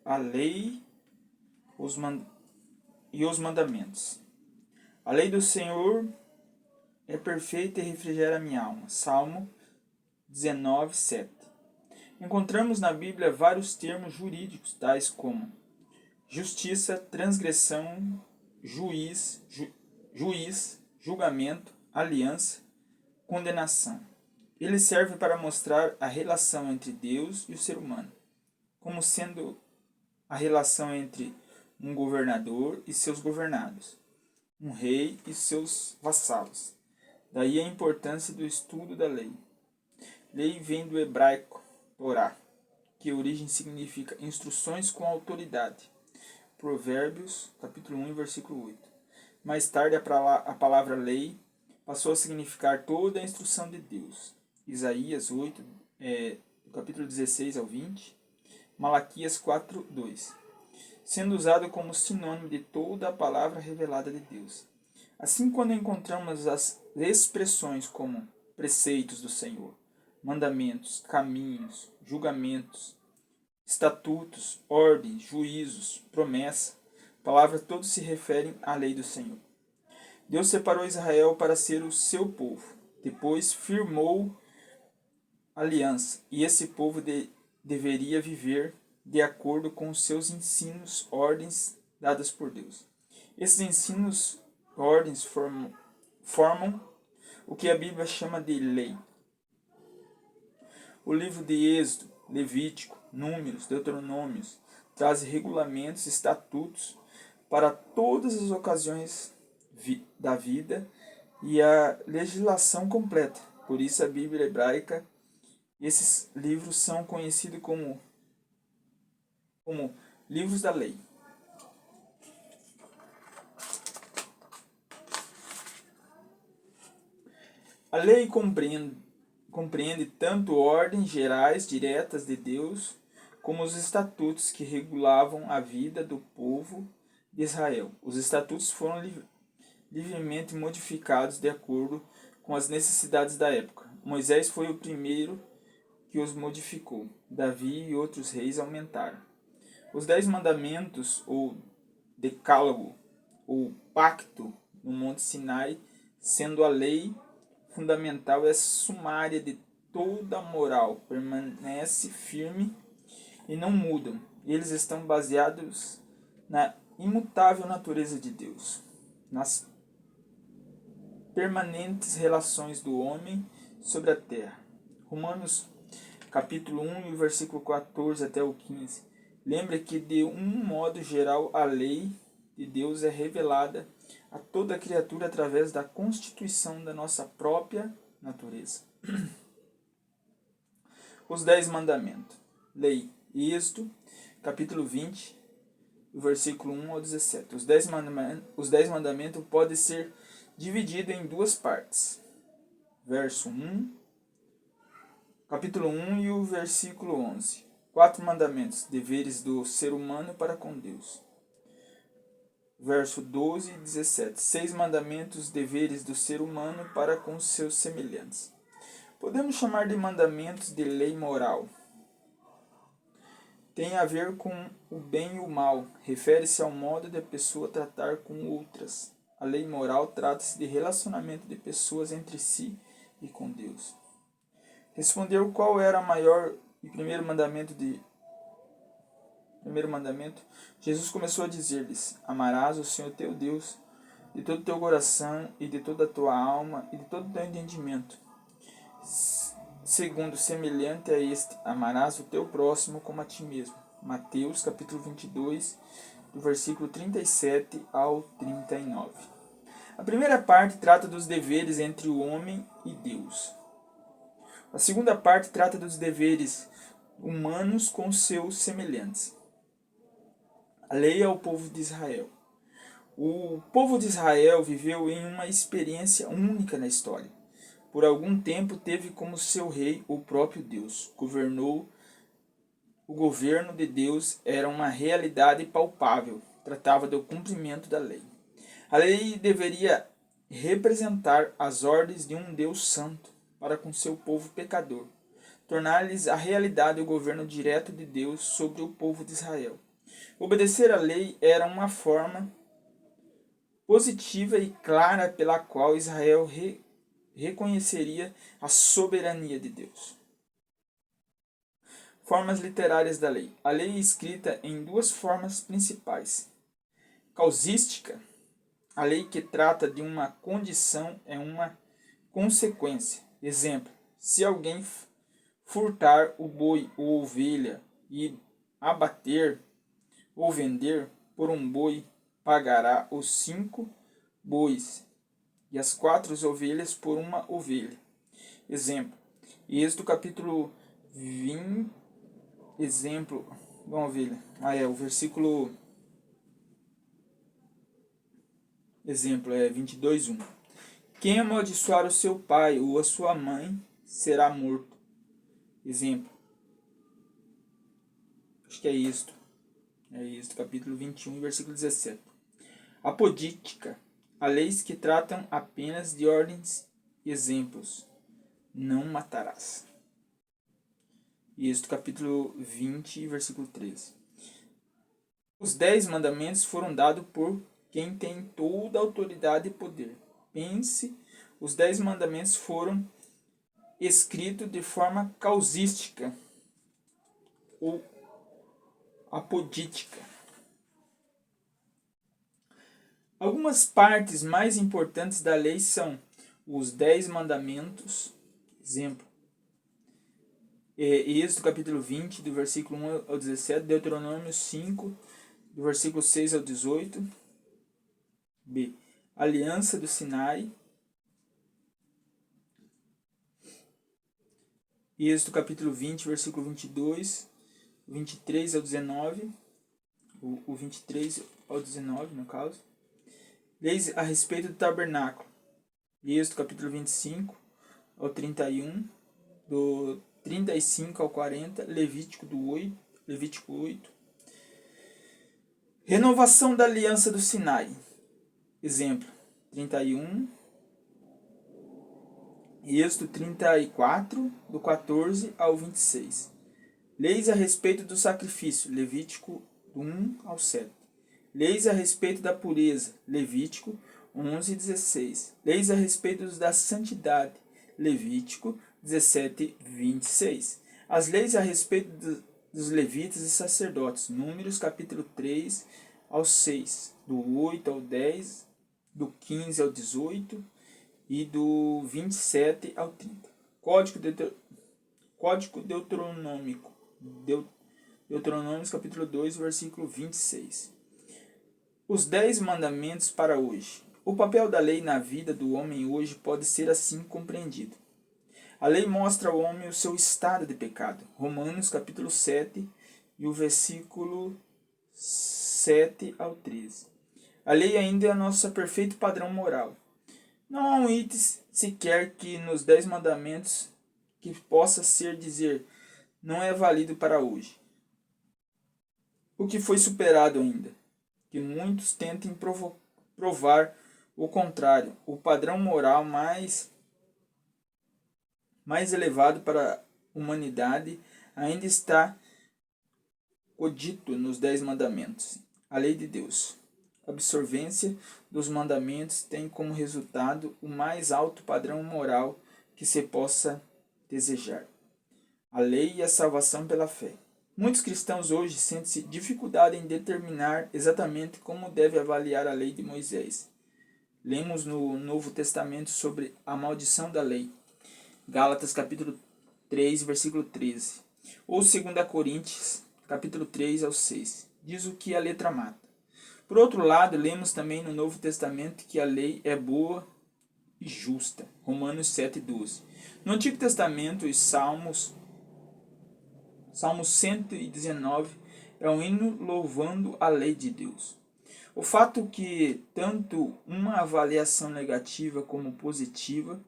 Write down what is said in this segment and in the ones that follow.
a lei e os mandamentos. A lei do Senhor é perfeita e refrigera a minha alma. Salmo 19, 7. Encontramos na Bíblia vários termos jurídicos, tais como justiça, transgressão, juiz, julgamento, aliança, condenação. Ele serve para mostrar a relação entre Deus e o ser humano, como sendo a relação entre um governador e seus governados, um rei e seus vassalos. Daí a importância do estudo da lei. Lei vem do hebraico Torá, que a origem significa instruções com autoridade. Provérbios, capítulo 1, versículo 8. Mais tarde, a palavra lei passou a significar toda a instrução de Deus. Isaías 8, capítulo 16 ao 20. Malaquias 4, 2. Sendo usado como sinônimo de toda a palavra revelada de Deus. Assim, quando encontramos as expressões como preceitos do Senhor, mandamentos, caminhos, julgamentos, estatutos, ordens, juízos, promessa, palavras todos se referem à lei do Senhor. Deus separou Israel para ser o seu povo. Depois firmou aliança, e esse povo deveria viver de acordo com os seus ensinos, ordens dadas por Deus. Esses ensinos, ordens formam o que a Bíblia chama de lei. O livro de Êxodo, Levítico, Números, Deuteronômios traz regulamentos e estatutos para todas as ocasiões da vida e a legislação completa. Por isso a Bíblia hebraica, esses livros são conhecidos como livros da lei. A lei compreende tanto ordens gerais diretas de Deus, como os estatutos que regulavam a vida do povo de Israel. Os estatutos foram livremente modificados de acordo com as necessidades da época. Moisés foi o primeiro que os modificou. Davi e outros reis aumentaram. Os 10 mandamentos, ou decálogo, ou pacto, no Monte Sinai, sendo a lei fundamental e sumária de toda a moral, permanece firme e não mudam. Eles estão baseados na imutável natureza de Deus, nas permanentes relações do homem sobre a terra. Romanos capítulo 1, versículo 14 até o 15. Lembra que de um modo geral a lei de Deus é revelada a toda criatura através da constituição da nossa própria natureza. Os 10 mandamentos. Lei. Êxodo, capítulo 20, versículo 1 ao 17. Os 10 mandamentos podem ser divididos em duas partes. Verso 1, capítulo 1 e o versículo 11. 4 mandamentos, deveres do ser humano para com Deus. Verso 12 e 17. 6 mandamentos, deveres do ser humano para com seus semelhantes. Podemos chamar de mandamentos de lei moral. Tem a ver com o bem e o mal. Refere-se ao modo de a pessoa tratar com outras. A lei moral trata-se de relacionamento de pessoas entre si e com Deus. Respondeu qual era o maior e primeiro mandamento. Jesus começou a dizer-lhes: amarás o Senhor teu Deus de todo o teu coração e de toda a tua alma e de todo o teu entendimento. Segundo, semelhante a este, amarás o teu próximo como a ti mesmo. Mateus capítulo 22, do versículo 37 ao 39. A primeira parte trata dos deveres entre o homem e Deus. A segunda parte trata dos deveres humanos com seus semelhantes. A lei ao povo de Israel. O povo de Israel viveu em uma experiência única na história. Por algum tempo teve como seu rei o próprio Deus. O governo de Deus era uma realidade palpável. Tratava do cumprimento da lei. A lei deveria representar as ordens de um Deus santo para com seu povo pecador. Tornar-lhes a realidade o governo direto de Deus sobre o povo de Israel. Obedecer à lei era uma forma positiva e clara pela qual Israel reconheceria a soberania de Deus. Formas literárias da lei. A lei é escrita em duas formas principais. Causística. A lei que trata de uma condição é uma consequência. Exemplo: se alguém furtar o boi ou ovelha e abater ou vender por um boi, pagará os 5 bois e as 4 ovelhas por uma ovelha. Exemplo: Êxodo capítulo 20, exemplo, vamos ver, o versículo, exemplo, 22:1. Quem amaldiçoar o seu pai ou a sua mãe será morto. Exemplo, acho que é isto, capítulo 21, versículo 17. Apodítica, a leis que tratam apenas de ordens e exemplos. Não matarás. Êxodo capítulo 20, versículo 13. Os 10 mandamentos foram dados por quem tem toda a autoridade e poder. Pense, os 10 mandamentos foram escritos de forma causística ou apodítica. Algumas partes mais importantes da lei são os 10 mandamentos, exemplo, Êxodo capítulo 20, do versículo 1 ao 17, Deuteronômio 5, do versículo 6 ao 18. B. Aliança do Sinai. Êxodo capítulo 20, versículo 22, 23 ao 19. O 23 ao 19, no caso. Leis a respeito do tabernáculo. Êxodo capítulo 25 ao 31, do 35 ao 40, Levítico 8. Renovação da aliança do Sinai. Exemplo, 31, Êxodo 34, do 14 ao 26. Leis a respeito do sacrifício, Levítico 1 ao 7. Leis a respeito da pureza, Levítico 11 e 16. Leis a respeito da santidade, Levítico 17 e 26. As leis a respeito dos levitas e sacerdotes, Números capítulo 3 ao 6, do 8 ao 10, do 15 ao 18 e do 27 ao 30. Código Deuteronômico, Deuteronômio capítulo 2, versículo 26. Os 10 mandamentos para hoje. O papel da lei na vida do homem hoje pode ser assim compreendido. A lei mostra ao homem o seu estado de pecado. Romanos capítulo 7 e o versículo 7 ao 13. A lei ainda é nosso perfeito padrão moral. Não há um item sequer que nos 10 mandamentos que possa ser dizer não é válido para hoje. O que foi superado ainda? Que muitos tentem provar o contrário. O padrão moral mais elevado para a humanidade ainda está codito nos 10 mandamentos. A lei de Deus. A absorvência dos mandamentos tem como resultado o mais alto padrão moral que se possa desejar. A lei e a salvação pela fé. Muitos cristãos hoje sentem dificuldade em determinar exatamente como deve avaliar a lei de Moisés. Lemos no Novo Testamento sobre a maldição da lei. Gálatas capítulo 3, versículo 13. Ou 2 Coríntios capítulo 3 ao 6. Diz o que a letra mata. Por outro lado, lemos também no Novo Testamento que a lei é boa e justa. Romanos 7, 12. No Antigo Testamento, os Salmos 119 é um hino louvando a lei de Deus. O fato que tanto uma avaliação negativa como positiva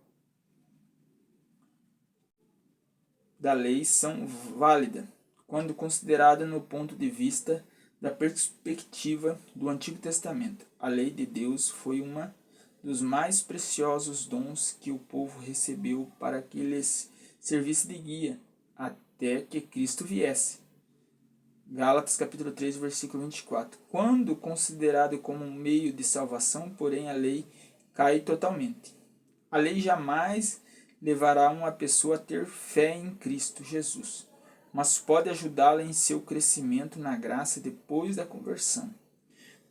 da lei são válidas quando considerada no ponto de vista da perspectiva do Antigo Testamento. A lei de Deus foi uma dos mais preciosos dons que o povo recebeu para que lhes servisse de guia até que Cristo viesse. Gálatas capítulo 3, versículo 24. Quando considerado como um meio de salvação, porém a lei cai totalmente. A lei jamais levará uma pessoa a ter fé em Cristo Jesus, mas pode ajudá-la em seu crescimento na graça depois da conversão.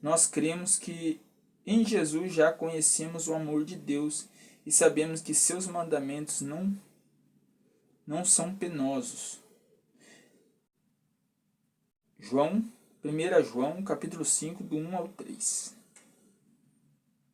Nós cremos que em Jesus já conhecemos o amor de Deus e sabemos que seus mandamentos não são penosos. 1 João, capítulo 5, do 1 ao 3.